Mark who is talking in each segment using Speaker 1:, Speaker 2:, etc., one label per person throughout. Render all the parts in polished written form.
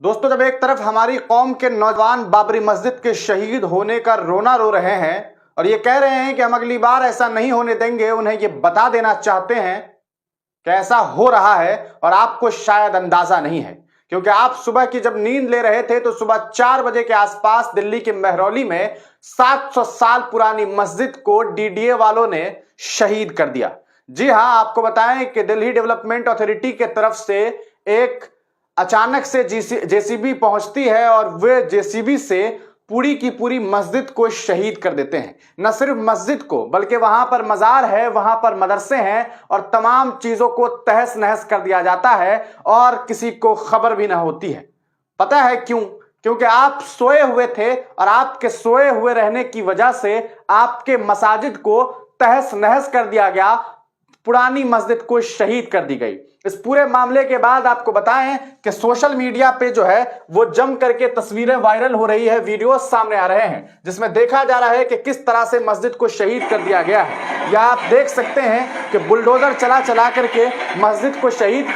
Speaker 1: दोस्तों, जब एक तरफ हमारी कौम के नौजवान बाबरी मस्जिद के शहीद होने का रोना रो रहे हैं और ये कह रहे हैं कि हम अगली बार ऐसा नहीं होने देंगे, उन्हें ये बता देना चाहते हैं कि ऐसा हो रहा है और आपको शायद अंदाजा नहीं है, क्योंकि आप सुबह की जब नींद ले रहे थे तो सुबह 4 बजे के आसपास दिल्ली के महरौली में 700 साल पुरानी मस्जिद को डीडीए वालों ने शहीद कर दिया। जी हां, आपको बताएं कि दिल्ली डेवलपमेंट अथॉरिटी के तरफ से एक अचानक से जेसीबी पहुंचती है और वे जेसीबी से पूरी की पूरी मस्जिद को शहीद कर देते हैं। न सिर्फ मस्जिद को, बल्कि वहां पर मजार है, वहां पर मदरसे हैं और तमाम चीजों को तहस नहस कर दिया जाता है और किसी को खबर भी ना होती है। पता है क्यों? क्योंकि आप सोए हुए थे और आपके सोए हुए रहने की वजह से आपके मसाजिद को तहस नहस कर दिया गया, पुरानी मस्जिद को शहीद कर दी गई। इस पूरे मामले के बाद आपको बताएं कि सोशल मीडिया पे जो है वो जम करके तस्वीरें वायरल हो रही है, वीडियोस सामने आ रहे हैं जिसमें देखा जा रहा है कि किस तरह से मस्जिद को शहीद कर दिया गया है। या आप देख सकते हैं कि बुलडोजर चला करके मस्जिद को शहीद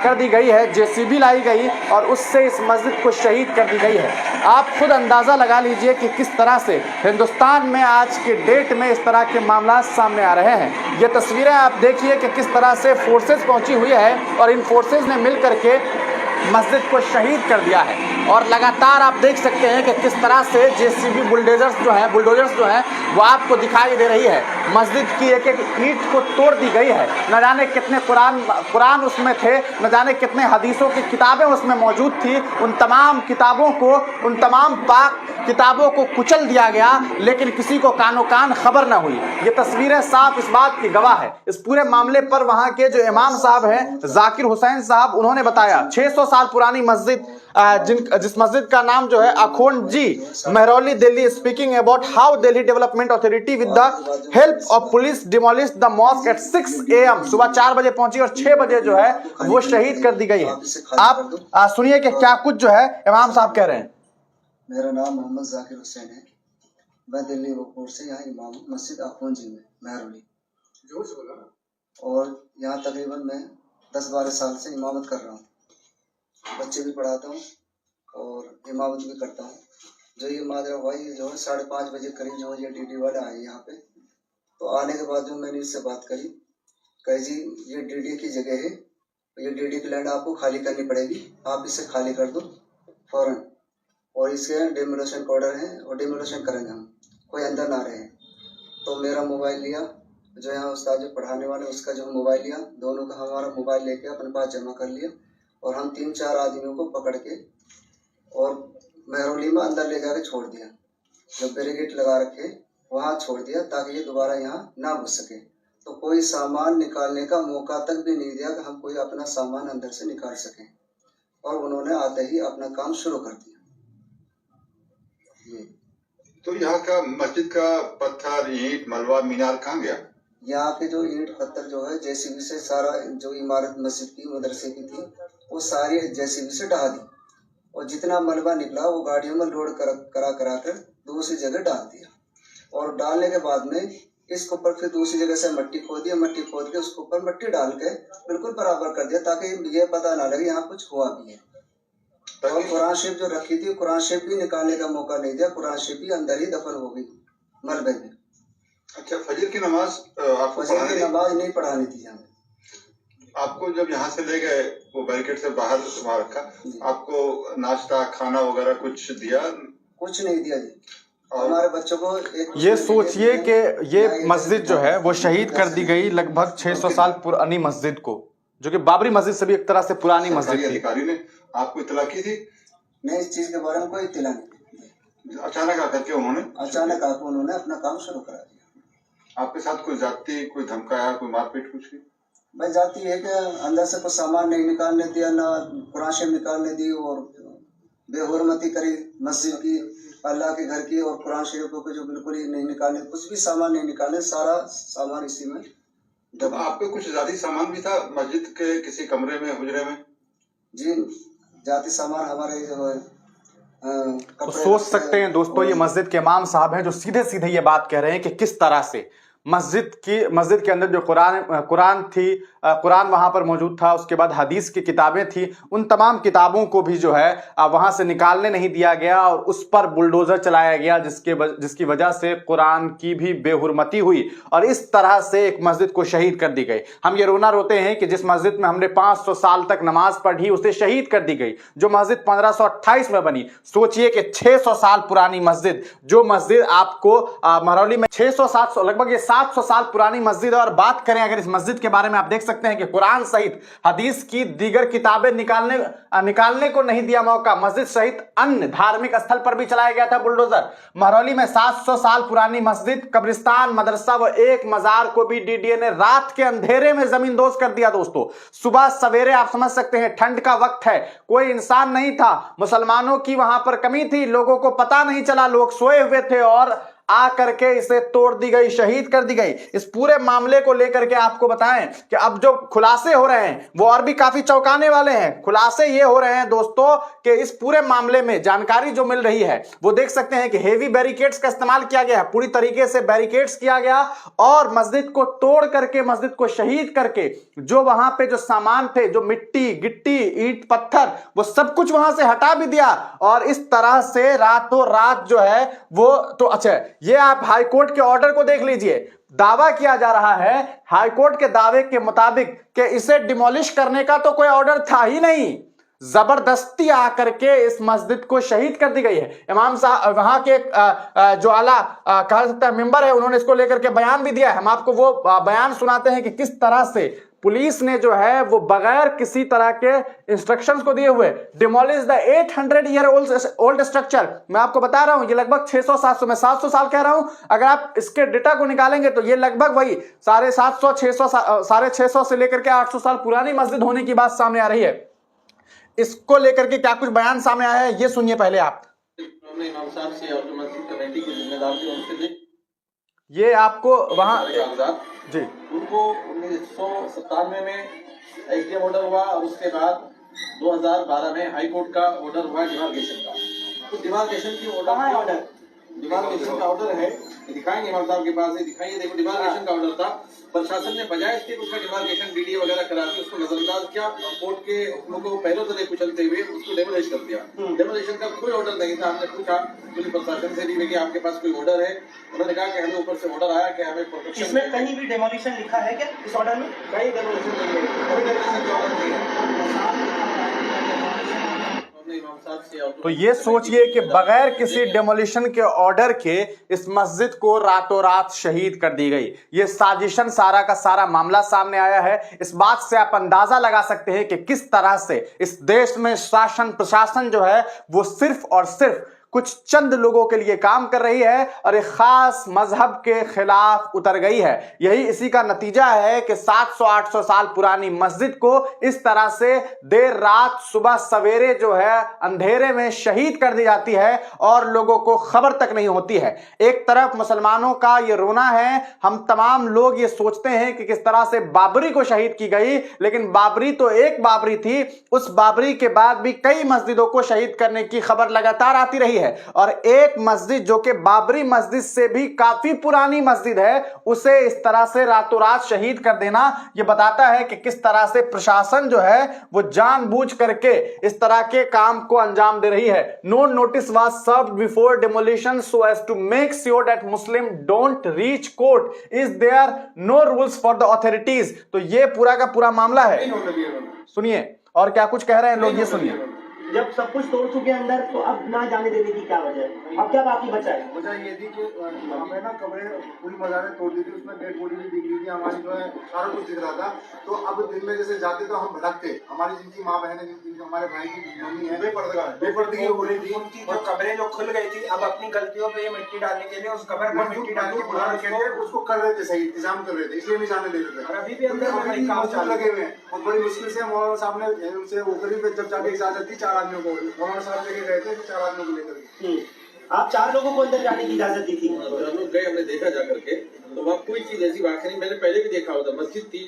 Speaker 1: कर दी गई है, जेसीबी लाई गई और उससे इस मस्जिद को शहीद कर दी गई है। आप खुद अंदाजा लगा लीजिए कि किस तरह से हिंदुस्तान में आज के डेट में इस तरह के मामला सामने आ रहे हैं। ये तस्वीरें आप देखिए कि किस तरह से फोर्सेस पहुंची हुई है और इन फोर्सेस ने मिल करके मस्जिद को शहीद कर दिया है। और लगातार आप देख सकते हैं कि किस तरह से जेसीबी बुलडोजर्स जो हैं वो आपको दिखाई दे रही है। मस्जिद की एक एक ईंट को तोड़ दी गई है। न जाने कितने कुरान उसमें थे, न जाने कितने हदीसों की किताबें उसमें मौजूद थी। उन तमाम किताबों को, उन तमाम पाक किताबों को कुचल दिया गया, लेकिन किसी को कानो कान खबर ना हुई। ये तस्वीरें साफ इस बात की गवाह है। इस पूरे मामले पर वहां के जो इमाम साहब हैं, जाकिर हुसैन साहब, उन्होंने बताया 600 साल पुरानी मस्जिद, जिस मस्जिद का नाम जो है Akhond ji, Mehrauli Delhi, speaking about how Delhi Development Authority with the help of police demolish the mosque at 6 AM। सुबह 4 बजे पहुंची और 6 बजे जो है वो शहीद कर दी गई है। आप सुनिए कि क्या कुछ जो है इमाम साहब कह रहे हैं।
Speaker 2: मेरा नाम मोहम्मद जाकिर हुसैन है। मैं दिल्ली एयरपोर्ट से यहाँ इमाम मस्जिद अखोंड जी में महरौली, और यहाँ तकरीबन मैं 10-12 साल से इमामत कर रहा हूँ। बच्चे भी पढ़ाता हूँ और इमामत भी करता हूँ। जो ये माजरा हुआ, ये जो है 5:30 बजे करीब जो है ये डीडी वाले आए यहाँ पे। तो आने के बाद जो मैंने इससे बात करी, कही जी ये डीडी की जगह है, ये डीडी की लैंड आपको खाली करनी पड़ेगी, आप इसे खाली कर दो फौरन, और इसके डिमोलिशन ऑर्डर है और डिमोलिशन करेंगे हम, कोई अंदर ना रहे। तो मेरा मोबाइल लिया, जो यहाँ उस्ताद जो पढ़ाने वाले उसका जो मोबाइल लिया, दोनों का हमारा मोबाइल लेके अपने पास जमा कर लिया और हम 3-4 आदमियों को पकड़ के और महरौली में अंदर ले जाके छोड़ दिया। जो बैरिकेड लगा रखे वहाँ छोड़ दिया ताकि ये दोबारा यहाँ ना घुस सके। तो कोई सामान निकालने का मौका तक भी नहीं दिया कि हम कोई अपना सामान अंदर से निकाल सकें, और उन्होंने आते ही अपना काम शुरू कर दिया।
Speaker 3: तो यहाँ का मस्जिद का पत्थर, ईंट, मलबा, मीनार कहाँ गया?
Speaker 2: यहाँ के जो ईंट पत्थर जो है जेसीबी से सारा, जो इमारत मस्जिद की मदरसे की थी वो सारी जेसीबी से ढहा दी, और जितना मलबा निकला वो गाड़ियों में लोड करा कर दूसरी जगह डाल दिया। और डालने के बाद में इसके ऊपर फिर दूसरी जगह से मट्टी खोद दिया, मट्टी खोद के उसके ऊपर मट्टी डाल के बिल्कुल बराबर कर दिया ताकि ये पता ना लगे यहाँ कुछ हुआ भी है। और कुरान शरीफ जो रखी थी, कुरान शरीफ भी निकालने का मौका नहीं दिया, कुरान शरीफ भी अंदर ही दफन हो गई मलबे में।
Speaker 3: अच्छा, फजर की नमाज आपको
Speaker 2: फजर की नमाज नहीं पढ़ानी थी हमें। आपको
Speaker 3: जब यहाँ से ले गए वो बैरिकेड से बाहर वहाँ रखा, आपको नाश्ता खाना वगैरह कुछ दिया?
Speaker 2: कुछ नहीं दिया जी। हमारे बच्चों को
Speaker 1: ये सोचिए कि ये मस्जिद जो है वो शहीद कर दी गई, लगभग 600 साल पुरानी मस्जिद को, जो कि बाबरी मस्जिद से भी एक तरह से पुरानी मस्जिद थी।
Speaker 3: अधिकारी ने आपको इत्तला की थी?
Speaker 2: नहीं, इस चीज के बारे में कोई इत्तला नहीं।
Speaker 3: अचानक आकर के उन्होंने
Speaker 2: अपना काम शुरू करा दिया।
Speaker 3: आपके साथ कोई जाति, कोई धमकाया, कोई मारपीट कुछ की?
Speaker 2: भाई जाती है कि अंदर से कुछ सामान नहीं निकालने दिया, ना कुरान शरीफ निकालने दी, और बेहुरमती करी मस्जिद की, अल्लाह के घर की, और कुरान शरीफ को जो बिल्कुल ही नहीं निकालने, कुछ भी सामान नहीं निकालने, सारा सामान इसी में।
Speaker 3: जब आपके कुछ जाती सामान भी था मस्जिद के किसी कमरे में, हुजरे में?
Speaker 2: जी, जाती सामान हमारे जो है
Speaker 1: तो सोच सकते हैं दोस्तों, ये मस्जिद के इमाम साहब हैं जो सीधे सीधे ये बात कह रहे हैं कि किस तरह से मस्जिद के अंदर जो कुरान वहां पर मौजूद था, उसके बाद हदीस की किताबें थी, उन तमाम किताबों को भी जो है वहां से निकालने नहीं दिया गया और उस पर बुलडोजर चलाया गया, जिसकी वजह से कुरान की भी बेहुरमती हुई और इस तरह से एक मस्जिद को शहीद कर दी गई। हम ये रोना रोते हैं कि जिस मस्जिद में हमने 500 साल तक नमाज पढ़ी उसे शहीद कर दी गई। जो मस्जिद 1528 में बनी, सोचिए कि 600 साल पुरानी मस्जिद, जो मस्जिद आपको महरौली में 600-700 लगभग ये 700 साल पुरानी मस्जिद है। और बात करें अगर इस मस्जिद के बारे में, आप देख सकते हैं कि कुरान सहित हदीस की दीगर किताबें निकालने को नहीं दिया मौका। मस्जिद सहित अन्य धार्मिक स्थल पर भी चलाया गया था बुलडोजर। महरौली में 700 साल पुरानी मस्जिद, कब्रिस्तान, मदरसा व एक मजार को भी डीडीए ने रात के अंधेरे में जमींदोज कर दिया। दोस्तों, सुबह सवेरे आप समझ सकते हैं, ठंड का वक्त है, कोई इंसान नहीं था, मुसलमानों की वहां पर कमी थी, लोगों को पता नहीं चला, लोग सोए हुए थे और आकर के इसे तोड़ दी गई, शहीद कर दी गई। इस पूरे मामले को लेकर के आपको बताएं कि अब जो खुलासे हो रहे हैं वो और भी काफी चौंकाने वाले हैं। खुलासे ये हो रहे हैं दोस्तों कि इस पूरे मामले में जानकारी जो मिल रही है वो देख सकते हैं कि हेवी बैरिकेड्स का इस्तेमाल किया गया है, पूरी तरीके से बैरिकेड्स किया गया और मस्जिद को तोड़ करके, मस्जिद को शहीद करके, जो वहां पे जो सामान थे, जो मिट्टी, गिट्टी, ईंट, पत्थर, वो सब कुछ वहां से हटा भी दिया और इस तरह से रातों रात जो है वो तो अच्छा, ये आप हाई कोर्ट के ऑर्डर को देख लीजिए। दावा किया जा रहा है हाई कोर्ट के दावे के मुताबिक कि इसे डिमोलिश करने का तो कोई ऑर्डर था ही नहीं, जबरदस्ती आकर के इस मस्जिद को शहीद कर दी गई है। इमाम साहब वहां के जो आला कहा सकता है मेंबर है, उन्होंने इसको लेकर के बयान भी दिया है। हम आपको वो बयान सुनाते हैं कि किस तरह से पुलिस ने जो है वो बगैर किसी तरह के इंस्ट्रक्शंस को दिए हुए demolish the 800 year old structure. मैं आपको बता रहा हूं ये लगभग 600-700, मैं 700 साल कह रहा हूं, अगर आप इसके डेटा को निकालेंगे तो ये लगभग वही 750-600 से लेकर के 800 साल पुरानी मस्जिद होने की बात सामने आ रही है। इसको लेकर के क्या कुछ बयान सामने आया है, ये सुनिए पहले आप।
Speaker 4: इमाम साहब से और जो मस्जिद कमेटी के जिम्मेदार थे उनसे
Speaker 1: ये आपको वहां जी,
Speaker 4: उनको 1997 में एसडीएम ऑर्डर हुआ और उसके बाद 2012 में हाई कोर्ट का ऑर्डर हुआ डिमार्केशन का। तो डिमार्केशन का ऑर्डर है, दिखाएंगे इमाम साहब के पास है, दिखाइए, देखो डिमार्केशन का ऑर्डर था। प्रशासन ने बजाय इसके उसका डिमार्केशन डीडीए वगैरह करा के उसको नजरअंदाज किया, कोर्ट के हुक्मों को पहले से कुचलते हुए उसको डेमोलिश कर दिया। डेमोलिशन का कोई ऑर्डर नहीं था। हमने पूछा पुलिस प्रशासन से भी कि आपके पास कोई ऑर्डर है, उन्होंने कहा कि हमें ऊपर से ऑर्डर आया कि हमें प्रोटेक्शन।
Speaker 5: इसमें कहीं भी डेमोलिशन लिखा है क्या इस ऑर्डर में?
Speaker 4: कहीं डेमोलिशन नहीं है, कोई डेमोलिशन का ऑर्डर नहीं है।
Speaker 1: तो ये सोचिए कि बगैर किसी डेमोलिशन के ऑर्डर के इस मस्जिद को रातों रात शहीद कर दी गई। ये साजिशन सारा का सारा मामला सामने आया है। इस बात से आप अंदाजा लगा सकते हैं कि किस तरह से इस देश में शासन प्रशासन जो है वो सिर्फ और सिर्फ कुछ चंद लोगों के लिए काम कर रही है और एक खास मजहब के खिलाफ उतर गई है। यही इसी का नतीजा है कि 700-800 साल पुरानी मस्जिद को इस तरह से देर रात सुबह सवेरे जो है अंधेरे में शहीद कर दी जाती है और लोगों को खबर तक नहीं होती है। एक तरफ मुसलमानों का ये रोना है, हम तमाम लोग ये सोचते हैं कि किस तरह से बाबरी को शहीद की गई, लेकिन बाबरी तो एक बाबरी थी, उस बाबरी के बाद भी कई मस्जिदों को शहीद करने की खबर लगातार आती रही है। और एक मस्जिद जो कि बाबरी मस्जिद से भी काफी पुरानी मस्जिद है, उसे इस तरह से रातों रात शहीद कर देना यह बताता है कि किस तरह से प्रशासन जो है वो जानबूझ करके इस तरह के काम को अंजाम दे रही है। No notice was served before demolition so as to make sure that Muslim don't reach court, is there no rules for the authorities. तो ये पूरा का पूरा मामला है। सुनिए और क्या कुछ कह रहे हैं लोग, ये सुनिए।
Speaker 5: जब सब कुछ तोड़ चुके अंदर तो अब ना जाने देने की क्या वजह है? अब क्या बाकी बचा है?
Speaker 6: वजह ये थी कि हमें ना कमरे पूरी मजारें तोड़ दी थी, उसमें डेड बॉडी भी दिख रही थी, हमारी जो है सारा कुछ दिख रहा था। तो अब दिन में जैसे जाते तो हम भटकते, हमारी जिनकी माँ बहन है, जिनकी हमारे भाई की मम्मी है, बेपर्दगी हो रही थी।
Speaker 7: उनकी जो कब्रें जो खुल गई थी, अब अपनी गलतियों पे मिट्टी डालने के लिए उस कब्र पर मिट्टी डाल के
Speaker 6: उसको कर रहे थे, सही इंतजाम कर रहे थे, इसलिए नहीं जाने दे रहे थे।
Speaker 7: अभी भी अंदर काम
Speaker 6: चालू लगे हुए हैं और बड़ी मुश्किल से मौलाना साहब ने उनसे वो करीब जब जाके इजाजत दी 4 आदमियों को, साहब लेके गए थे 4 आदमियों को लेकर के।
Speaker 5: आप 4 लोगों को अंदर जाने की इजाजत दी थी?
Speaker 4: हम लोग गए, हमने देखा जाकर के, तो वहाँ कोई चीज ऐसी बात नहीं। मैंने पहले भी देखा होता, मस्जिद थी,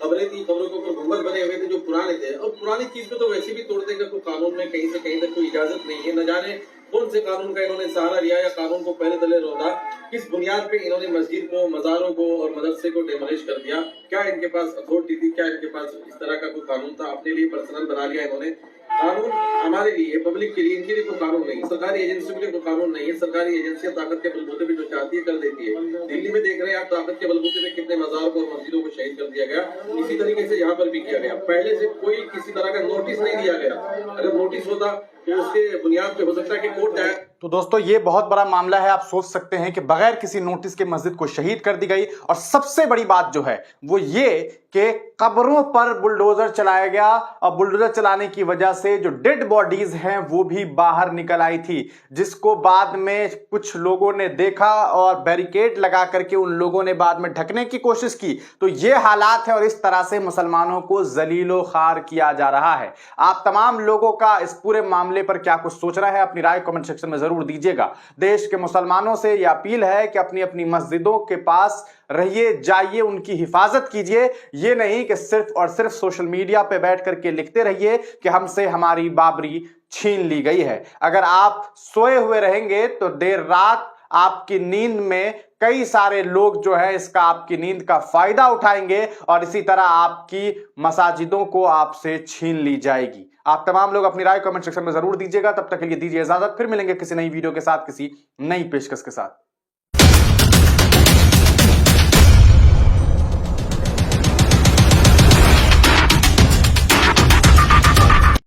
Speaker 4: कब्रें थी, कब्रों के ऊपर गुंबद बने हुए थे जो पुराने थे, और पुरानी चीज को तो वैसे भी तोड़ने का कोई कानून में कहीं से कहीं तक कोई इजाजत नहीं है। न जाने कौन से कानून का इन्होंने सहारा लिया या कानून को पहले तले रोका, किस बुनियाद पे इन्होंने मस्जिद को, मज़ारों को और मदरसे को डेमोलिश कर दिया, क्या इनके पास अथॉरिटी थी, क्या इनके पास इस तरह का कोई कानून था, अपने लिए पर्सनल बना लिया इन्होंने। कानून हमारे लिए, पब्लिक के लिए, इनके लिए कोई कानून नहीं है, सरकारी एजेंसियों के लिए कोई कानून नहीं है। सरकारी एजेंसियां ताकत के बलबूते पे जो चाहती है कर देती है। दिल्ली में देख रहे हैं आप, ताकत के बलबूते पे कितने मज़ारों को और मस्जिदों को शहीद कर दिया गया। इसी तरीके से यहाँ पर भी किया गया। पहले से कोई किसी तरह का नोटिस नहीं दिया गया। अगर नोटिस होता तो उसके बुनियाद पे हो सकता है कि कोर्ट जाए।
Speaker 1: तो दोस्तों ये बहुत बड़ा मामला है। आप सोच सकते हैं कि बगैर किसी नोटिस के मस्जिद को शहीद कर दी गई। और सबसे बड़ी बात जो है वो ये कि कब्रों पर बुलडोजर चलाया गया और बुलडोजर चलाने की वजह से जो डेड बॉडीज हैं वो भी बाहर निकल आई थी, जिसको बाद में कुछ लोगों ने देखा और बैरिकेड लगा करके उन लोगों ने बाद में ढकने की कोशिश की। तो ये हालात है और इस तरह से मुसलमानों को जलीलो खार किया जा रहा है। आप तमाम लोगों का इस पूरे मामले पर क्या कुछ सोच रहा है, अपनी राय कमेंट सेक्शन में जरूर दीजिएगा। देश के मुसलमानों से यह अपील है कि अपनी अपनी मस्जिदों के पास रहिए, जाइए, उनकी हिफाजत कीजिए। ये नहीं कि सिर्फ और सिर्फ सोशल मीडिया पे बैठ करके लिखते रहिए कि हमसे हमारी बाबरी छीन ली गई है। अगर आप सोए हुए रहेंगे तो देर रात आपकी नींद में कई सारे लोग जो है इसका, आपकी नींद का फायदा उठाएंगे और इसी तरह आपकी मसाजिदों को आपसे छीन ली जाएगी। आप तमाम लोग अपनी राय कमेंट सेक्शन में जरूर दीजिएगा। तब तक के लिए दीजिए इजाजत, फिर मिलेंगे किसी नई वीडियो के साथ, किसी नई पेशकश के साथ।